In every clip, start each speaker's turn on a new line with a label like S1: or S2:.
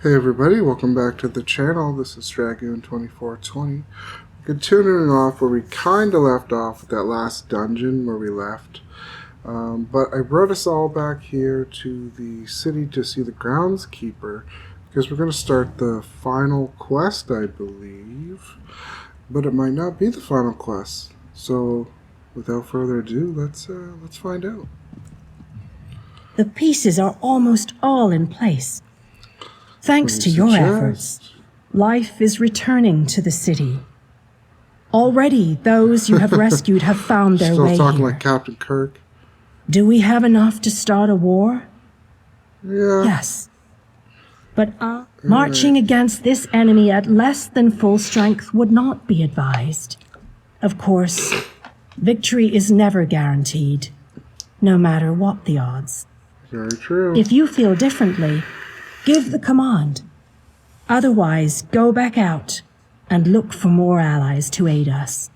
S1: Hey everybody, welcome back to the channel. This is Dragoon2420. Continuing off where we kind of left off with that last dungeon where we left. But I brought us all back here to the city to see the groundskeeper because we're going to start the final quest, I believe. But it might not be the final quest. So without further ado, let's find out.
S2: The pieces are almost all in place. Thanks to your efforts, life is returning to the city. Already, those you have rescued have found their way
S1: Still talking
S2: here.
S1: like Captain Kirk.
S2: Do we have enough to start a war?
S1: Yeah.
S2: Yes. But marching against this enemy at less than full strength would not be advised. Of course, victory is never guaranteed, no matter what the odds.
S1: Very true.
S2: If you feel differently, give the command. Otherwise, go back out and look for more allies to aid us.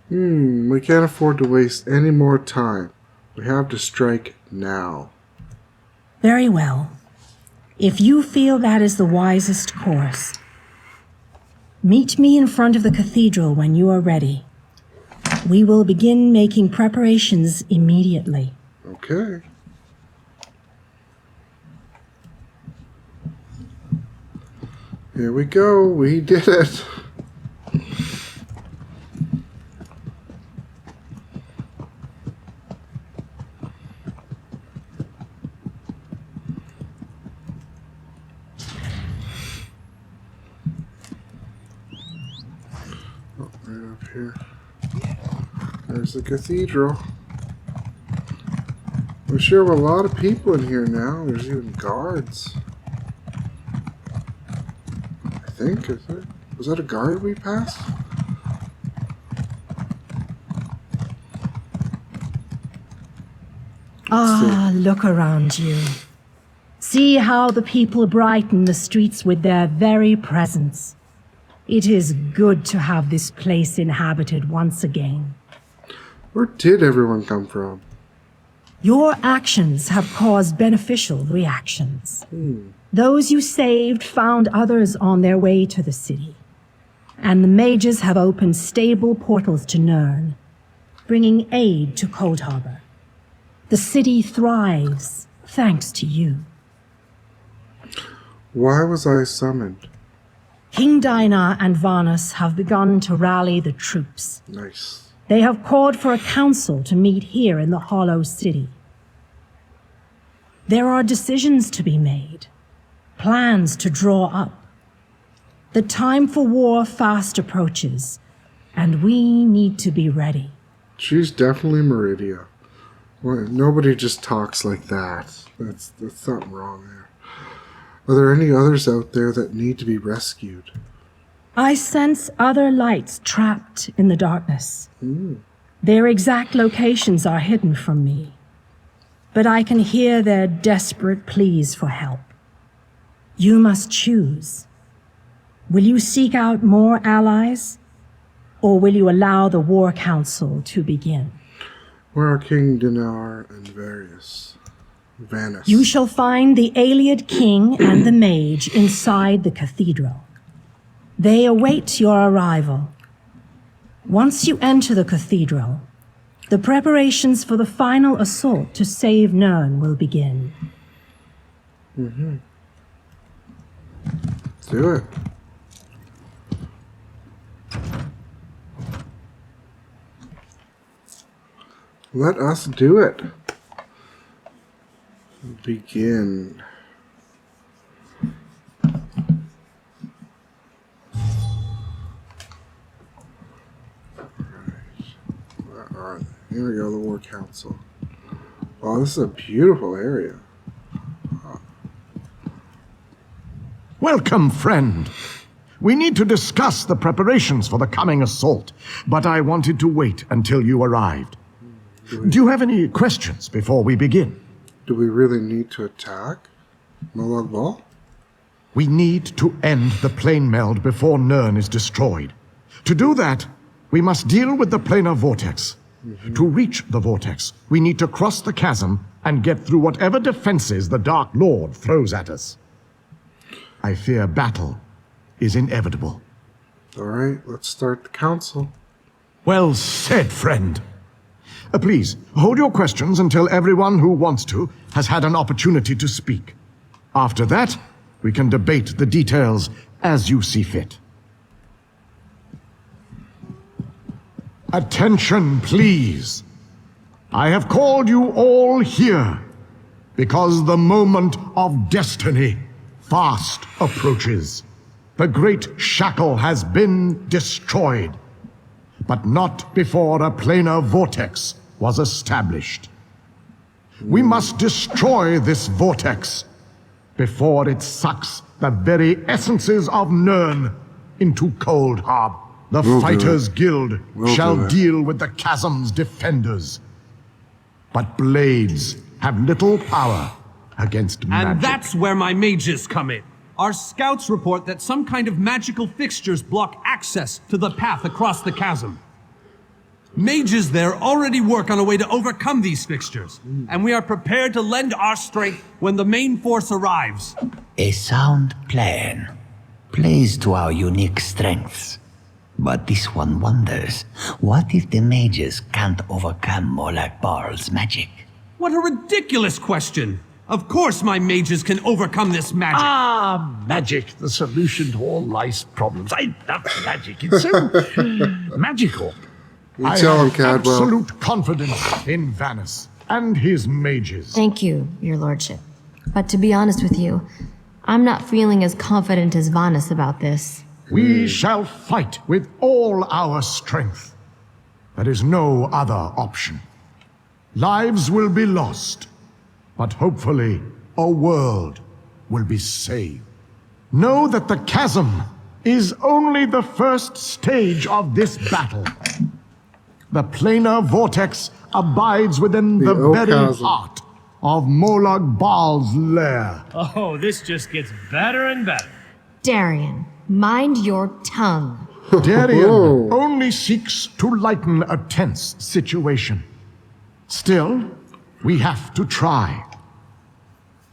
S1: We can't afford to waste any more time. We have to strike now.
S2: Very well. If you feel that is the wisest course, meet me in front of the cathedral when you are ready. We will begin making preparations immediately.
S1: Okay. Here we go. We did it. Oh, right up here. There's the cathedral. We're sure have a lot of people in here now. There's even guards. I think, is it? Was that a guard we passed?
S2: Look around you. See how the people brighten the streets with their very presence. It is good to have this place inhabited once again.
S1: Where did everyone come from?
S2: Your actions have caused beneficial reactions. Those you saved found others on their way to the city. And the mages have opened stable portals to Nirn, bringing aid to Cold Harbor. The city thrives thanks to you.
S1: Why was I summoned?
S2: King Dinah and Varnus have begun to rally the troops.
S1: Nice.
S2: They have called for a council to meet here in the Hollow City. There are decisions to be made, plans to draw up. The time for war fast approaches, and we need to be ready.
S1: She's definitely Meridia. Well, nobody just talks like that. That's something wrong there. Are there any others out there that need to be rescued?
S2: I sense other lights trapped in the darkness. Their exact locations are hidden from me, but I can hear their desperate pleas for help. You must choose. Will you seek out more allies, or will you allow the War Council to begin?
S1: Where are King Dinar and Vanus?
S2: You shall find the Ayleid King and the Mage inside the cathedral. They await your arrival. Once you enter the cathedral, the preparations for the final assault to save Nirn will begin.
S1: Let's do it. Let us do it. Begin. Alright, here we go, the War Council. Oh, this is a beautiful area.
S3: Welcome, friend. We need to discuss the preparations for the coming assault, but I wanted to wait until you arrived. Do you have any questions before we begin?
S1: Do we really need to attack Molag Bal?
S3: We need to end the plane meld before Nirn is destroyed. To do that, we must deal with the planar vortex. To reach the vortex, we need to cross the chasm and get through whatever defenses the Dark Lord throws at us. I fear battle is inevitable.
S1: Alright, let's start the council.
S3: Well said, friend. Please, hold your questions until everyone who wants to has had an opportunity to speak. After that, we can debate the details as you see fit. Attention, please. I have called you all here because the moment of destiny fast approaches. The great shackle has been destroyed, but not before a planar vortex was established. We must destroy this vortex before it sucks the very essences of Nirn into Cold Harbor. The Fighters Guild shall deal with the chasm's defenders. But blades have little power against magic.
S4: And that's where my mages come in. Our scouts report that some kind of magical fixtures block access to the path across the chasm. Mages there already work on a way to overcome these fixtures, and we are prepared to lend our strength when the main force arrives.
S5: A sound plan. Plays to our unique strengths. But this one wonders, what if the mages can't overcome Molak Barl's magic?
S4: What a ridiculous question! Of course my mages can overcome this magic!
S6: Ah, magic, the solution to all life's problems. I love magic. It's so magical.
S1: You tell him,
S3: have
S1: Cadwell.
S3: absolute confidence in Vanus and his mages.
S7: Thank you, your lordship. But to be honest with you, I'm not feeling as confident as Vanus about this.
S3: We shall fight with all our strength. There is no other option. Lives will be lost, but hopefully a world will be saved. Know that the chasm is only the first stage of this battle. The planar vortex abides within the very
S1: chasm.
S3: heart of Molag Bal's lair.
S6: Oh, this just gets better and better.
S7: Darian, mind your tongue.
S3: Darian only seeks to lighten a tense situation. Still, we have to try.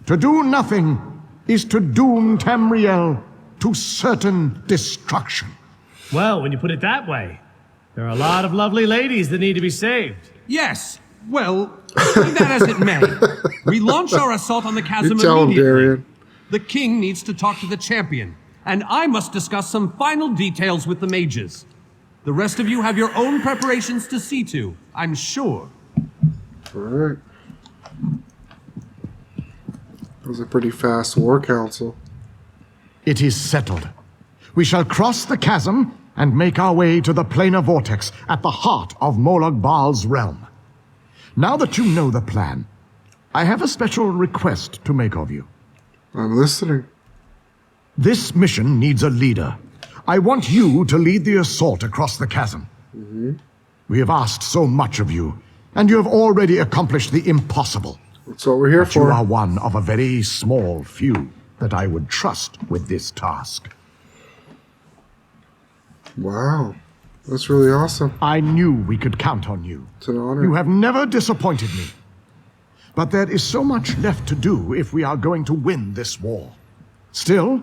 S3: To do nothing is to doom Tamriel to certain destruction.
S6: Well, when you put it that way, there are a lot of lovely ladies that need to be saved.
S4: Yes, well, be that as it may, we launch our assault on the chasm
S1: You tell him,
S4: immediately.
S1: Darian.
S4: The king needs to talk to the champion, and I must discuss some final details with the mages. The rest of you have your own preparations to see to, I'm sure.
S1: Alright. That was a pretty fast war council.
S3: It is settled. We shall cross the chasm and make our way to the planar vortex at the heart of Molag Bal's realm. Now that you know the plan, I have a special request to make of you.
S1: I'm listening.
S3: This mission needs a leader. I want you to lead the assault across the chasm. We have asked so much of you, and you have already accomplished the impossible.
S1: That's what we're here
S3: But you
S1: for.
S3: are one of a very small few that I would trust with this task.
S1: Wow. That's really awesome.
S3: I knew we could count on you.
S1: It's an honor.
S3: You have never disappointed me. But there is so much left to do if we are going to win this war. Still,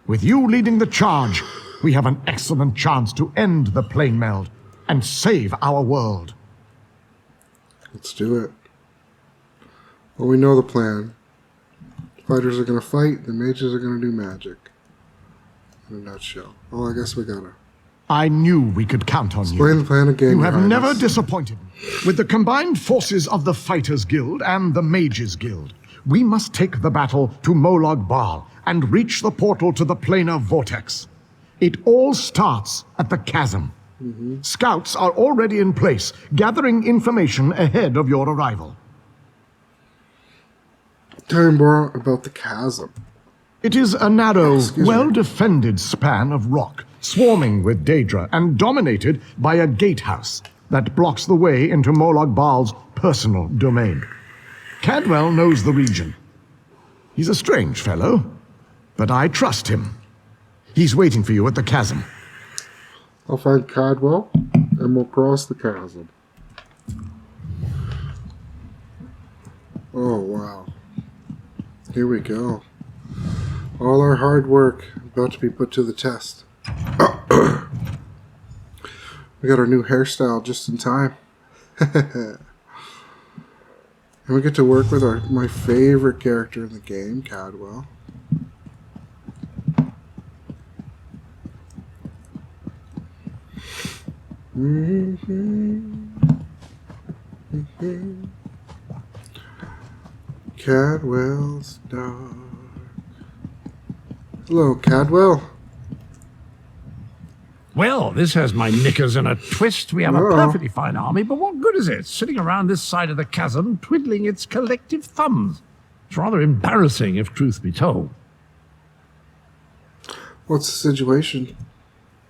S3: with you leading the charge, we have an excellent chance to end the plane meld and save our world.
S1: Let's do it. Well, we know the plan. Fighters are going to fight, the mages are going to do magic. In a nutshell. Oh, I guess we gotta
S3: I knew we could count on
S1: explain
S3: you.
S1: the plan again.
S3: You have
S1: Your
S3: never
S1: Highness.
S3: disappointed me. With the combined forces of the Fighters Guild and the Mages Guild, we must take the battle to Molag Bal and reach the portal to the planar vortex. It all starts at the chasm. Scouts are already in place, gathering information ahead of your arrival.
S1: Tell me more about the chasm.
S3: It is a narrow,
S1: Excuse me.
S3: well-defended span of rock, swarming with Daedra and dominated by a gatehouse that blocks the way into Molag Bal's personal domain. Cadwell knows the region. He's a strange fellow, but I trust him. He's waiting for you at the chasm.
S1: I'll find Cadwell, and we'll cross the chasm. Oh, wow. Here we go. All our hard work about to be put to the test. We got our new hairstyle just in time. And we get to work with my favorite character in the game, Cadwell. Cadwell's dog. Hello, Cadwell.
S6: Well, this has my knickers in a twist. We have a
S1: Oh.
S6: perfectly fine army, but what good is it sitting around this side of the chasm twiddling its collective thumbs? It's rather embarrassing, if truth be told.
S1: What's the situation?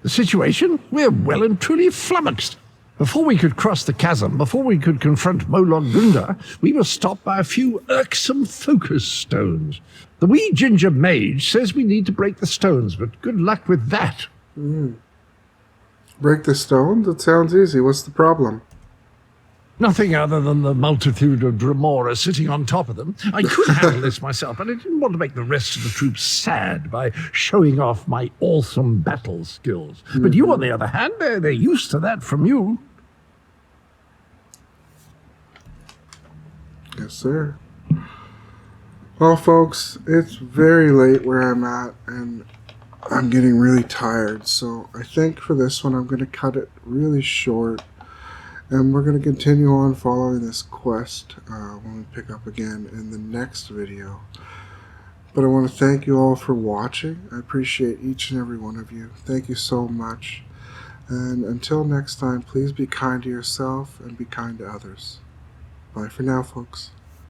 S6: The situation? We're well and truly flummoxed. Before we could cross the chasm, before we could confront Molon Gunda, we were stopped by a few irksome focus stones. The wee ginger mage says we need to break the stones, but good luck with that.
S1: Break the stones? It sounds easy. What's the problem?
S6: Nothing other than the multitude of Dremora sitting on top of them. I could handle this myself, but I didn't want to make the rest of the troops sad by showing off my awesome battle skills. But you, on the other hand, they're used to that from you.
S1: Yes, sir. Well, folks, it's very late where I'm at, and I'm getting really tired. So I think for this one, I'm going to cut it really short. And we're going to continue on following this quest when we pick up again in the next video. But I want to thank you all for watching. I appreciate each and every one of you. Thank you so much. And until next time, please be kind to yourself and be kind to others. Bye for now, folks.